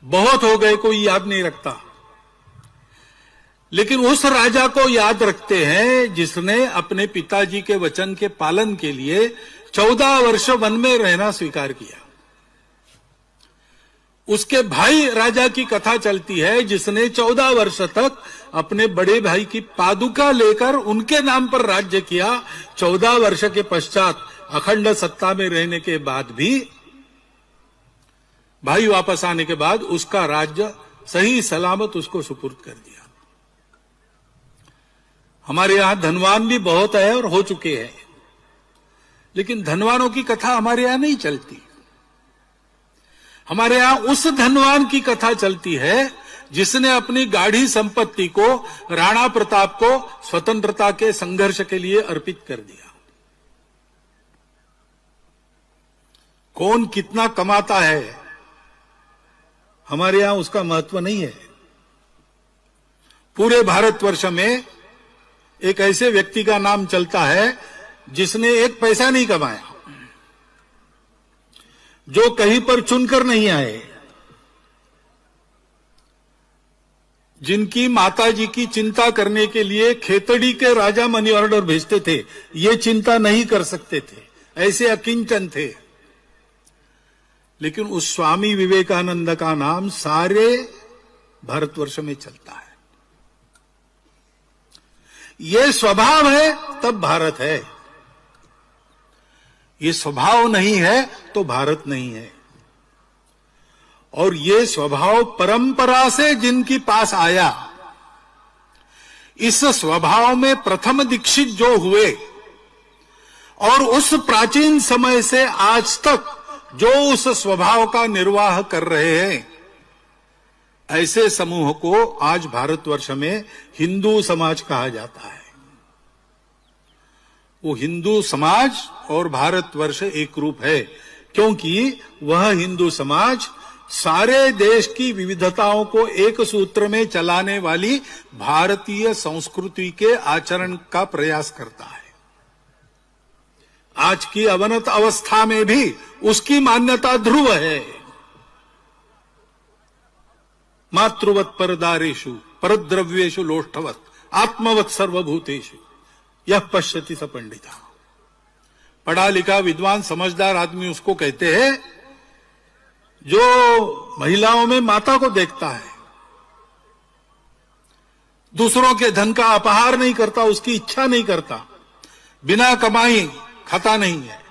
बहुत हो गए, कोई याद नहीं रखता। लेकिन उस राजा को याद रखते हैं जिसने अपने पिताजी के वचन के पालन के लिए 14 वर्ष वन में रहना स्वीकार किया। उसके भाई राजा की कथा चलती है जिसने 14 वर्ष तक अपने बड़े भाई की पादुका लेकर उनके नाम पर राज्य किया। 14 वर्ष के पश्चात अखंड सत्ता में रहने के बाद भी, भाई वापस आने के बाद उसका राज्य सही सलामत उसको सुपुर्द कर दिया। हमारे यहां धनवान भी बहुत है और हो चुके हैं, लेकिन धनवानों की कथा हमारे यहां नहीं चलती। हमारे यहां उस धनवान की कथा चलती है जिसने अपनी गाढ़ी संपत्ति को राणा प्रताप को स्वतंत्रता के संघर्ष के लिए अर्पित कर दिया। कौन कितना कमाता है हमारे यहां उसका महत्व नहीं है। पूरे भारतवर्ष में एक ऐसे व्यक्ति का नाम चलता है जिसने एक पैसा नहीं कमाया, जो कहीं पर चुनकर नहीं आए, जिनकी माताजी की चिंता करने के लिए खेतड़ी के राजा मनी ऑर्डर भेजते थे, ये चिंता नहीं कर सकते थे, ऐसे अकिंचन थे। लेकिन उस स्वामी विवेकानंद का नाम सारे भारतवर्ष में चलता है। ये स्वभाव है तब भारत है, ये स्वभाव नहीं है तो भारत नहीं है। और ये स्वभाव परंपरा से जिनके पास आया, इस स्वभाव में प्रथम दीक्षित जो हुए और उस प्राचीन समय से आज तक जो उस स्वभाव का निर्वाह कर रहे हैं, ऐसे समूह को आज भारतवर्ष में हिंदू समाज कहा जाता है। वो हिंदू समाज और भारतवर्ष एक रूप है, क्योंकि वह हिंदू समाज सारे देश की विविधताओं को एक सूत्र में चलाने वाली भारतीय संस्कृति के आचरण का प्रयास करता है। आज की अवनत अवस्था में भी उसकी मान्यता ध्रुव है। मातृवत परदारेषु परद्रव्येषु लोष्ठवत आत्मवत सर्वभूतेषु यह पश्यति स पंडिता। पढ़ा लिखा विद्वान समझदार आदमी उसको कहते हैं जो महिलाओं में माता को देखता है, दूसरों के धन का अपहार नहीं करता, उसकी इच्छा नहीं करता, बिना कमाई खाता नहीं है,